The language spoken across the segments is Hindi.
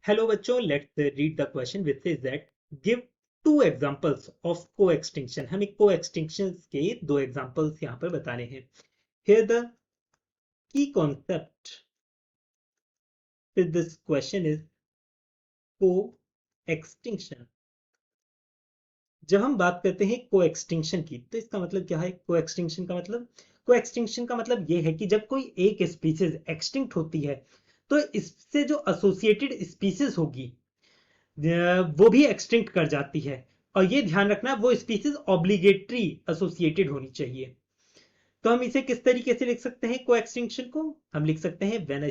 हेलो बच्चों, let's read the question which is that give to examples of को एक्सटिंक्शन। हमें को एक्सटिंक्शन के दो एग्जांपल्स यहाँ पर बताने हैं। Here the key concept with this question is को एक्सटिंक्शन। जब हम बात करते हैं को एक्सटिंक्शन की, तो इसका मतलब क्या है? को एक्सटिंक्शन का मतलब ये है कि जब कोई एक स्पीसीज एक्सटिंक्ट होती है तो इससे जो एसोसिएटेड स्पीसीज होगी वो भी एक्सटिंक्ट कर जाती है। और ये ध्यान रखना, वो स्पीसीज ऑब्लिगेटरी एसोसिएटेड होनी चाहिए। तो हम इसे किस तरीके से लिख सकते हैं? को एक्सटिंक्शन को हम लिख सकते हैं when a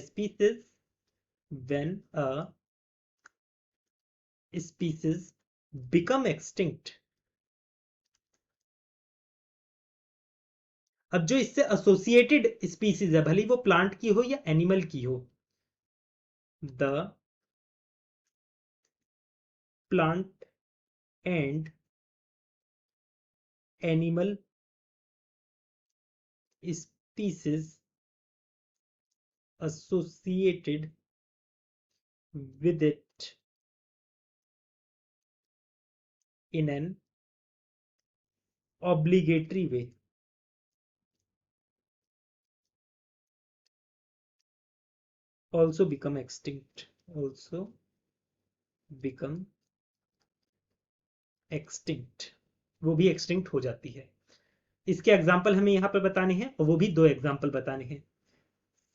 species become extinct. अब जो इससे एसोसिएटेड स्पीसीज है, भले वो प्लांट की हो या एनिमल की हो, the plant and animal species associated with it in an obligatory way also become extinct वो भी एक्सटिंक्ट हो जाती है। इसके एग्जाम्पल हमें यहां पर बताने हैं और वो भी दो एग्जाम्पल बताने हैं।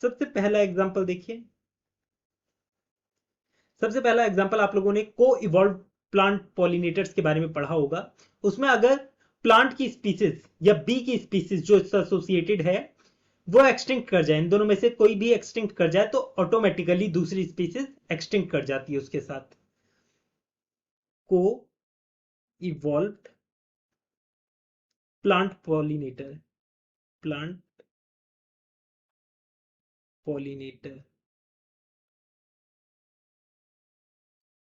सबसे पहला एग्जाम्पल देखिए। सबसे पहला एग्जाम्पल आप लोगों ने को इवॉल्व प्लांट पॉलिनेटर्स के बारे में पढ़ा होगा। उसमें अगर प्लांट की स्पीसीज या बी की स्पीसीज जो इससे एसोसिएटेड है वो एक्सटिंक्ट कर जाए, इन दोनों में से कोई भी एक्सटिंक्ट कर जाए तो ऑटोमेटिकली दूसरी स्पीसीज एक्सटिंक्ट कर जाती है उसके साथ। को इवॉल्व्ड प्लांट पॉलिनेटर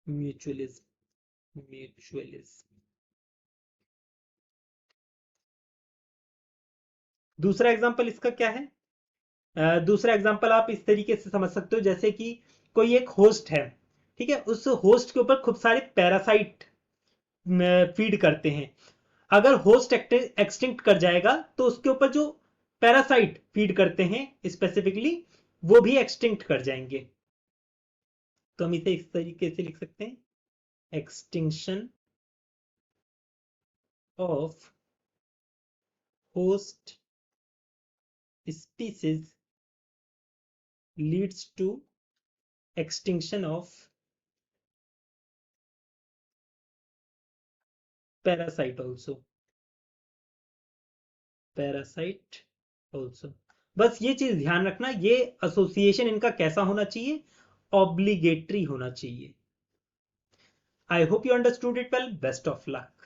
म्यूचुअलिज्म। दूसरा एग्जांपल इसका क्या है? दूसरा एग्जांपल आप इस तरीके से समझ सकते हो, जैसे कि कोई एक होस्ट है, ठीक है, उस होस्ट के ऊपर खूब सारे पैरासाइट फीड करते हैं। अगर होस्ट एक्सटिंक्ट कर जाएगा तो उसके ऊपर जो पैरासाइट फीड करते हैं स्पेसिफिकली वो भी एक्सटिंक्ट कर जाएंगे। तो हम इसे इस तरीके से लिख सकते हैं, extinction of host species leads to extinction of parasite also. बस ये चीज ध्यान रखना, ये एसोसिएशन इनका कैसा होना चाहिए? ऑब्लिगेटरी होना चाहिए। I hope you understood it well. Best of luck.